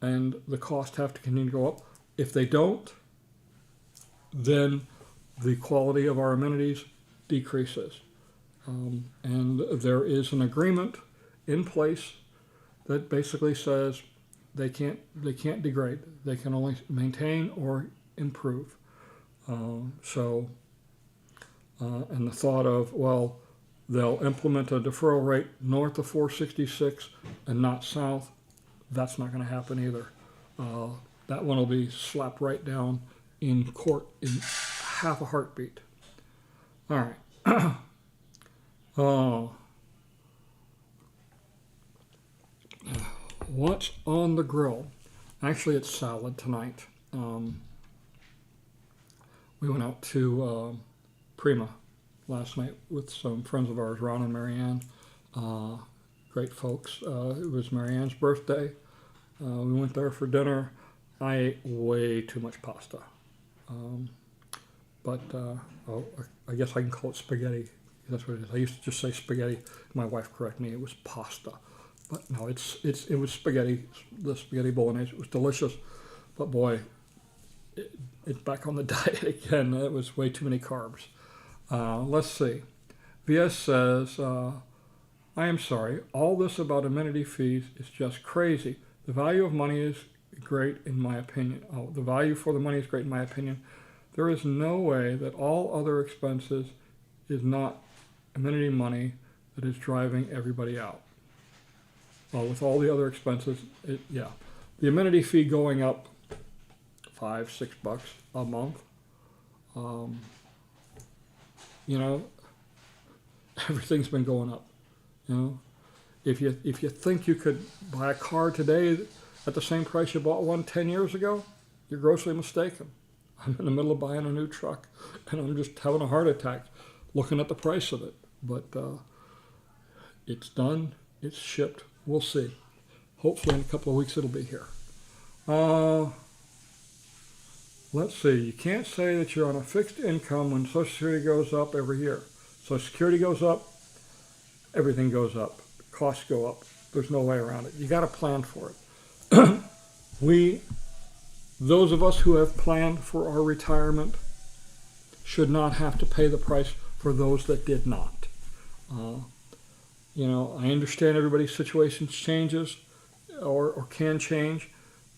Speaker 1: And the costs have to continue to go up. If they don't, then the quality of our amenities decreases. And there is an agreement in place that basically says they can't degrade. They can only maintain or improve. And the thought of, well, they'll implement a deferral rate north of 466 and not south, that's not going to happen either. That one will be slapped right down in court in half a heartbeat. All right. What's on the grill? Actually, it's salad tonight. We went out to Prima last night with some friends of ours, Ron and Marianne. Great folks. It was Marianne's birthday. We went there for dinner. I ate way too much pasta. I guess I can call it spaghetti. That's what it is. I used to just say spaghetti. My wife corrected me. It was pasta. But no, it was spaghetti. The spaghetti bolognese. It was delicious. But boy, it's back on the diet again. It was way too many carbs. Let's see. VS says, I am sorry. All this about amenity fees is just crazy. The value of money is great in my opinion. The value for the money is great in my opinion. There is no way that all other expenses is not amenity money that is driving everybody out. Well, with all the other expenses, the amenity fee going up $5-6 a month. Everything's been going up. If you think you could buy a car today at the same price you bought one 10 years ago, you're grossly mistaken. I'm in the middle of buying a new truck, and I'm just having a heart attack looking at the price of it. But it's done. It's shipped. We'll see. Hopefully in a couple of weeks it'll be here. Let's see. You can't say that you're on a fixed income when Social Security goes up every year. Social Security goes up, everything goes up. Costs go up. There's no way around it. You got to plan for it. Those of us who have planned for our retirement should not have to pay the price for those that did not. I understand everybody's situation changes or can change.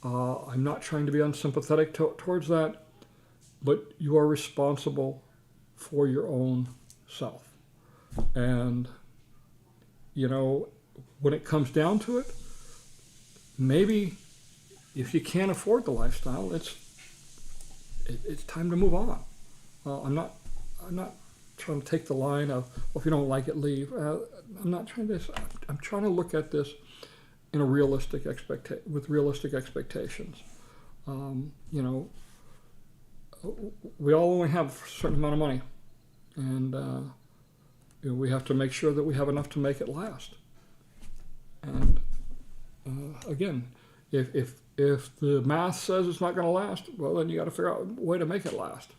Speaker 1: I'm not trying to be unsympathetic towards that, but you are responsible for your own self. And, when it comes down to it, maybe if you can't afford the lifestyle, it's time to move on. I'm not trying to take the line of, well, if you don't like it, leave. I'm not trying to. I'm trying to look at this in a with realistic expectations. We all only have a certain amount of money, and we have to make sure that we have enough to make it last. And again, if the math says it's not going to last, well, then you got to figure out a way to make it last.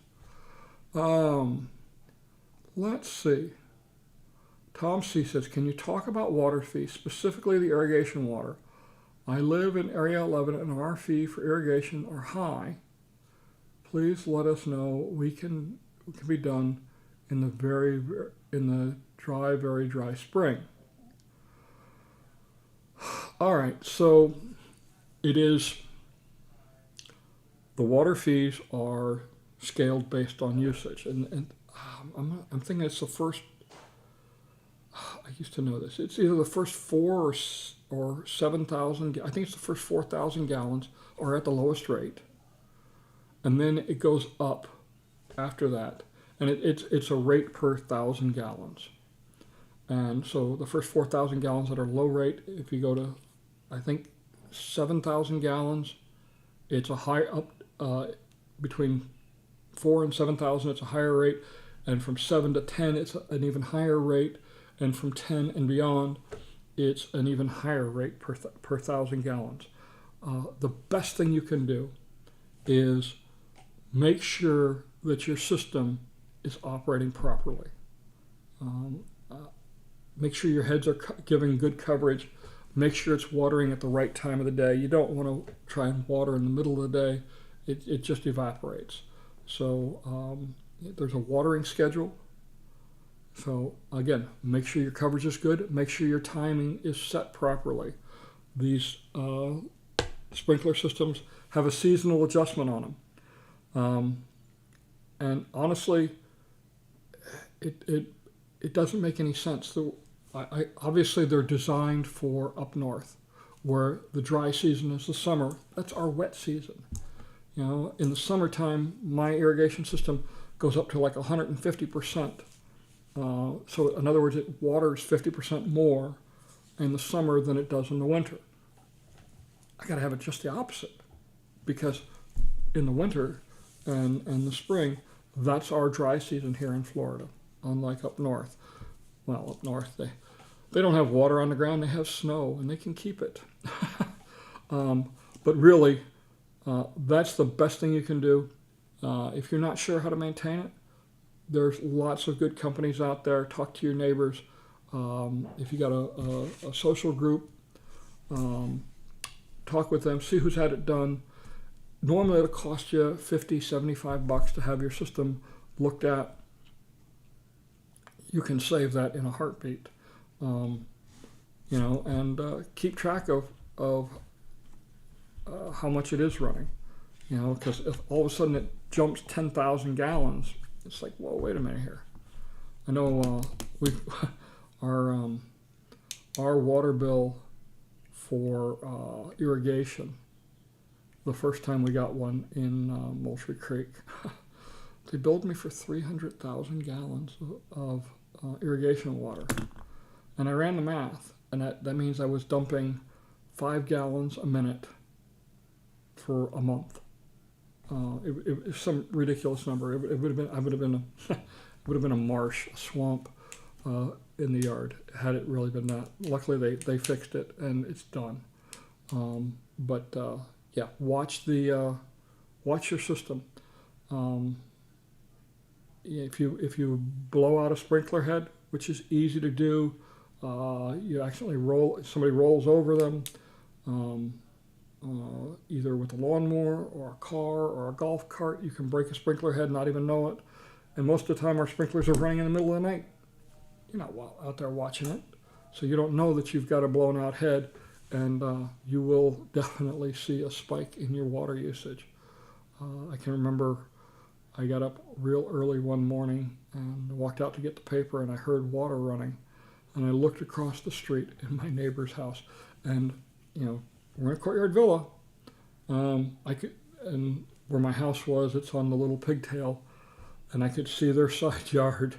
Speaker 1: Let's see. Tom C. says, can you talk about water fees, specifically the irrigation water? I live in Area 11 and our fee for irrigation are high. Please let us know. We can be done in the very dry spring. All right, so it is, the water fees are scaled based on usage. And I'm thinking it's the first, I used to know this. It's either the first 4 or 7,000, I think it's the first 4,000 gallons are at the lowest rate. And then it goes up after that. And it's a rate per 1,000 gallons. And so the first 4,000 gallons that are low rate, if you go to, I think, 7,000 gallons, it's a high up, between 4 and 7,000, it's a higher rate. And from 7 to 10, it's an even higher rate. And from 10 and beyond, it's an even higher rate per 1,000 gallons. The best thing you can do is make sure that your system is operating properly. Make sure your heads are giving good coverage. Make sure it's watering at the right time of the day. You don't want to try and water in the middle of the day. It just evaporates. So there's a watering schedule. So again, make sure your coverage is good. Make sure your timing is set properly. These sprinkler systems have a seasonal adjustment on them. And honestly, it doesn't make any sense. Obviously, they're designed for up north, where the dry season is the summer. That's our wet season. In the summertime, my irrigation system goes up to like 150%. So in other words, it waters 50% more in the summer than it does in the winter. I got to have it just the opposite, because in the winter and the spring, that's our dry season here in Florida, unlike up north. Well, up north, they don't have water on the ground, they have snow, and they can keep it. But really, that's the best thing you can do. If you're not sure how to maintain it, there's lots of good companies out there. Talk to your neighbors. If you got a social group, talk with them, see who's had it done. Normally it'll cost you $50, $75 to have your system looked at. You can save that in a heartbeat. And keep track of how much it is running. Because if all of a sudden it jumps 10,000 gallons, it's like, whoa, wait a minute here. I know our water bill for irrigation, the first time we got one in Moultrie Creek, they billed me for 300,000 gallons of irrigation water. And I ran the math, and that means I was dumping 5 gallons a minute for a month. it was some ridiculous number. It would have been, I would have been, it would have been a marsh, a swamp in the yard had it really been that. Luckily, they fixed it and it's done. But yeah, watch your system. If you blow out a sprinkler head, which is easy to do, you accidentally somebody rolls over them, either with a lawnmower or a car or a golf cart. You can break a sprinkler head, not even know it. And most of the time, our sprinklers are running in the middle of the night. You're not out there watching it, so you don't know that you've got a blown out head, and you will definitely see a spike in your water usage. I can remember I got up real early one morning and walked out to get the paper, and I heard water running, and I looked across the street in my neighbor's house, and we're in a courtyard villa. And where my house was, it's on the little pigtail, and I could see their side yard,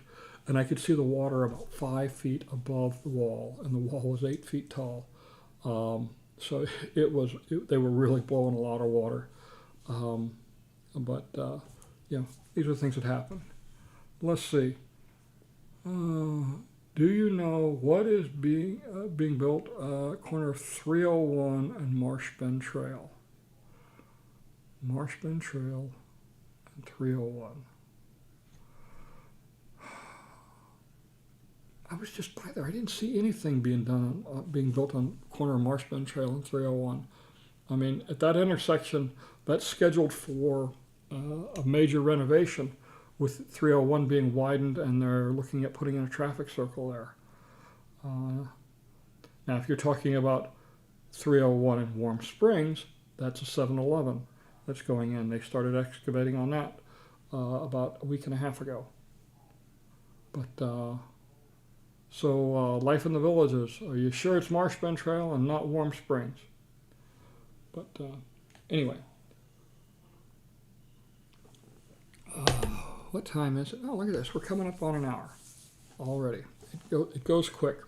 Speaker 1: and I could see the water about 5 feet above the wall, and the wall was 8 feet tall. So they were really blowing a lot of water. But these are things that happen. Let's see. Do you know what is being built corner of 301 and Marsh Bend Trail? Marsh Bend Trail and 301. I was just by there. I didn't see anything being built on corner of Marsh Bend Trail and 301. I mean, at that intersection, that's scheduled for a major renovation, with 301 being widened, and they're looking at putting in a traffic circle there. Now, if you're talking about 301 in Warm Springs, that's a 7-Eleven that's going in. They started excavating on that about a week and a half ago. But so life in the villages. Are you sure it's Marsh Bend Trail and not Warm Springs? But anyway. What time is it? Oh, look at this. We're coming up on an hour already. It goes quick.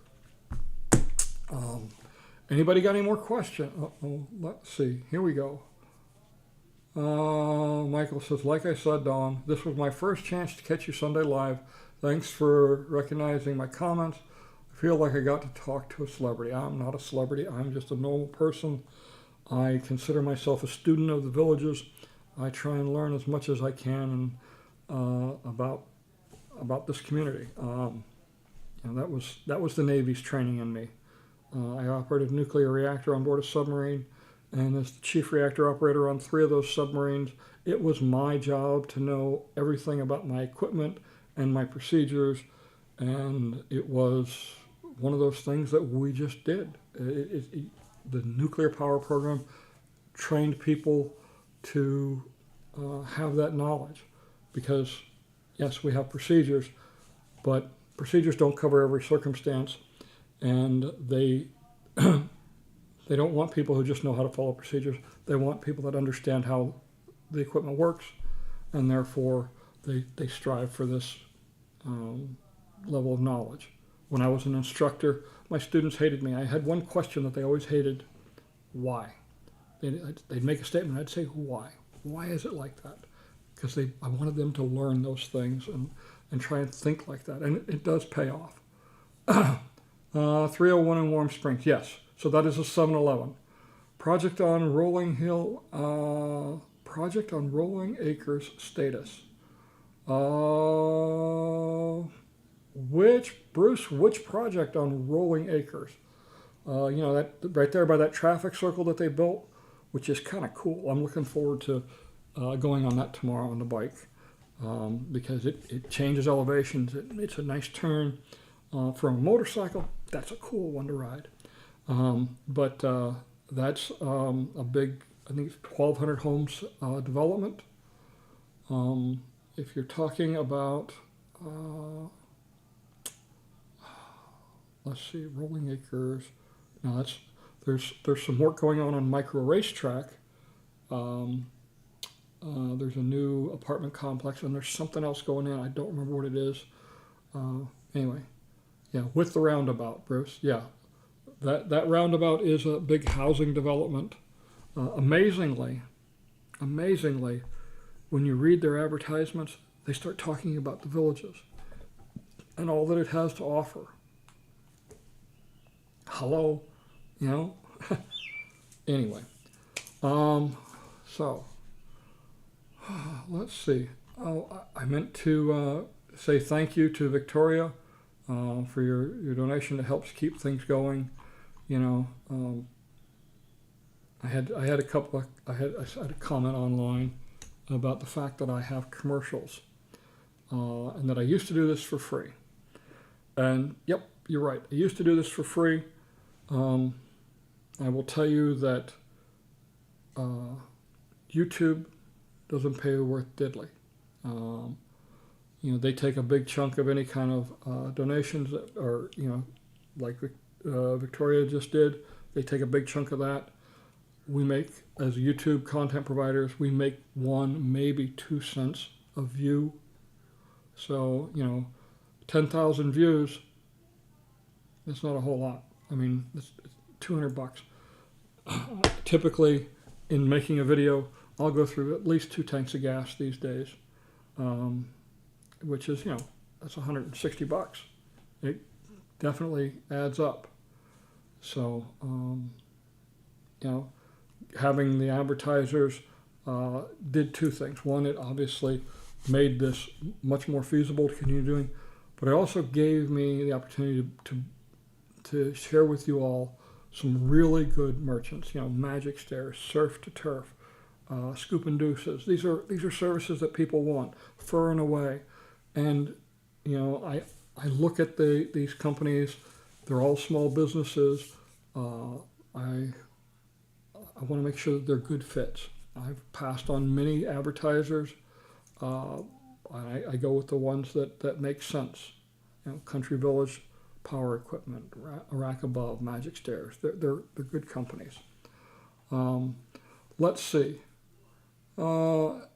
Speaker 1: Anybody got any more questions? Let's see. Here we go. Michael says, like I said, Dawn, this was my first chance to catch you Sunday live. Thanks for recognizing my comments. I feel like I got to talk to a celebrity. I'm not a celebrity. I'm just a normal person. I consider myself a student of the villages. I try and learn as much as I can about this community. And that was the Navy's training in me. I operated a nuclear reactor on board a submarine, and as the chief reactor operator on 3 of those submarines, it was my job to know everything about my equipment and my procedures, and it was one of those things that we just did. The nuclear power program trained people to have that knowledge, because yes, we have procedures, but procedures don't cover every circumstance, and they don't want people who just know how to follow procedures. They want people that understand how the equipment works, and therefore they strive for this level of knowledge. When I was an instructor, my students hated me. I had one question that they always hated: why? They'd make a statement, I'd say, why? Why is it like that? Because I wanted them to learn those things and try and think like that, and it does pay off. 301 in Warm Springs, yes. So that is a 7-Eleven. Project on Rolling Acres status. Which project on Rolling Acres? That right there by that traffic circle that they built, which is kind of cool. I'm looking forward to going on that tomorrow on the bike, because it changes elevations. It's a nice turn. From a motorcycle, that's a cool one to ride. But that's a big, I think it's 1,200 homes development. If you're talking about, let's see, Rolling Acres. Now there's some work going on Micro Racetrack. There's a new apartment complex, and there's something else going in. I don't remember what it is. Anyway, yeah, with the roundabout, Bruce. Yeah, that roundabout is a big housing development. Amazingly, when you read their advertisements, they start talking about the villages and all that it has to offer. Hello, you know? Anyway, so let's see. Oh, I meant to say thank you to Victoria for your donation that helps keep things going. You know, I had a couple of, I had a comment online about the fact that I have commercials and that I used to do this for free. And yep, you're right. I used to do this for free. I will tell you that YouTube doesn't pay worth diddly. You know, they take a big chunk of any kind of donations that are, you know, like Victoria just did. They take a big chunk of that. We make, as YouTube content providers, we make 1, maybe 2 cents a view. So, you know, 10,000 views, it's not a whole lot. I mean, it's $200. Typically, in making a video, I'll go through at least 2 tanks of gas these days, which is, you know, that's $160. It definitely adds up. So, you know, having the advertisers did 2 things. One, it obviously made this much more feasible to continue doing, but it also gave me the opportunity to share with you all some really good merchants. You know, Magic Stairs, Surf to Turf, Scoop and Deuces. These are services that people want, Fur and Away. And you know, I look at these companies. They're all small businesses. I want to make sure that they're good fits. I've passed on many advertisers. I go with the ones that make sense. You know, Country Village Power Equipment, Rack Above, Magic Stairs. They're good companies. Let's see. Let's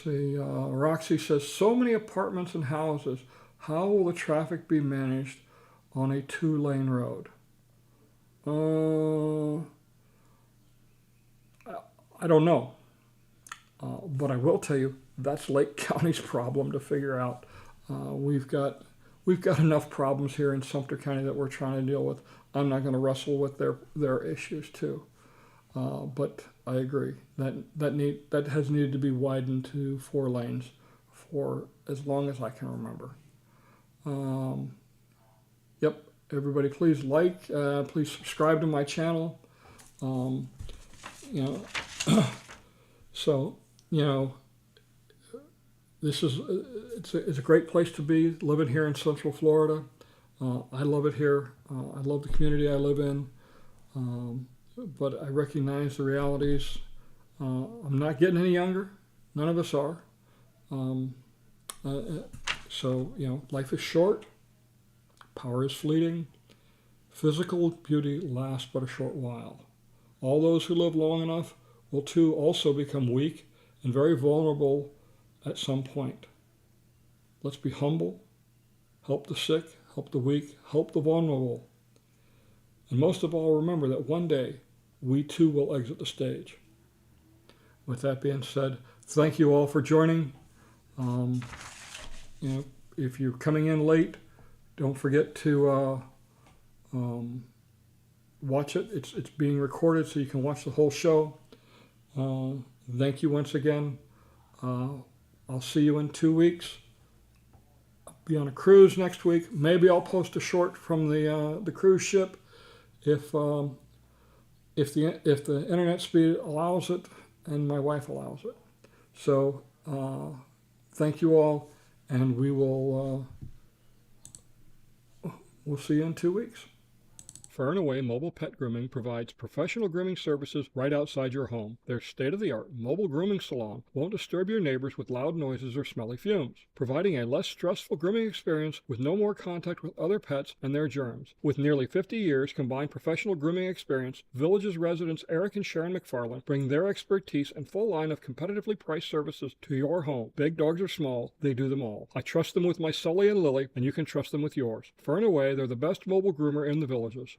Speaker 1: see. Roxy says, so many apartments and houses. How will the traffic be managed on a 2-lane road? I don't know. But I will tell you, that's Lake County's problem to figure out. We've got enough problems here in Sumter County that we're trying to deal with. I'm not going to wrestle with their issues too. But I agree that has needed to be widened to 4 lanes for as long as I can remember. Yep. Everybody, please like, please subscribe to my channel. You know, so you know, this is it's a great place to be living here in Central Florida. I love it here. I love the community I live in. But I recognize the realities. I'm not getting any younger. None of us are. So, you know, life is short. Power is fleeting. Physical beauty lasts but a short while. All those who live long enough will too also become weak and very vulnerable at some point. Let's be humble, help the sick, help the weak, help the vulnerable. And most of all, remember that one day we too will exit the stage. With that being said, thank you all for joining. You know, if you're coming in late, don't forget to watch it. It's being recorded, so you can watch the whole show. Thank you once again. I'll see you in 2 weeks. I'll be on a cruise next week. Maybe I'll post a short from the cruise ship if the internet speed allows it and my wife allows it. So thank you all, and we'll see you in 2 weeks. Fur and Away Mobile Pet Grooming provides professional grooming services right outside your home. Their state-of-the-art mobile grooming salon won't disturb your neighbors with loud noises or smelly fumes, providing a less stressful grooming experience with no more contact with other pets and their germs. With nearly 50 years combined professional grooming experience, Village's residents Eric and Sharon McFarland bring their expertise and full line of competitively priced services to your home. Big dogs or small, they do them all. I trust them with my Sully and Lily, and you can trust them with yours. Fur and Away, they're the best mobile groomer in the Villages.